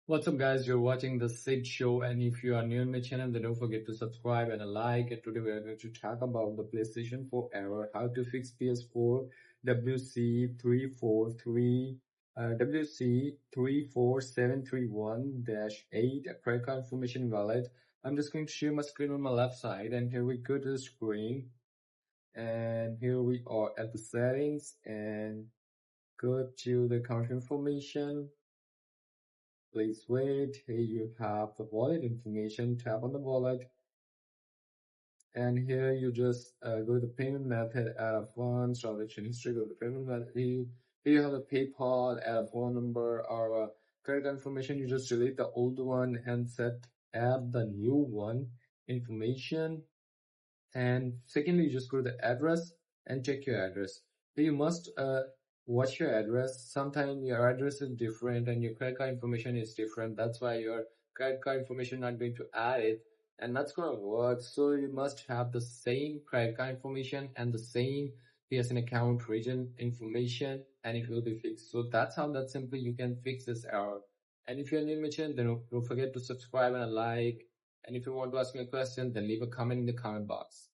What's up guys, you're watching the Sid Show, and if you are new in my channel then don't forget to subscribe and a like. And today we are going to talk about the PlayStation 4 error, how to fix PS4 WC-34731-8, credit card information invalid. I'm just going to share my screen on my left side, and here we go to the screen, and here we are at the settings, and go to the account information. Please wait. Here you have the wallet information. Tap on the wallet, and here you just go to the payment method, add a funds, transaction history, go to the payment method. Here you have the PayPal, add a phone number or a credit information. You just delete the old one and add the new one information. And secondly, you just go to the address and check your address. So you must watch your address. Sometimes your address is different and your credit card information is different. That's why your credit card information not going to add it, and that's gonna work. So you must have the same credit card information and the same PSN account region information, and it will be fixed. So that's how that simply you can fix this error. And if you're new to my channel, then don't forget to subscribe and a like. And if you want to ask me a question, then leave a comment in the comment box.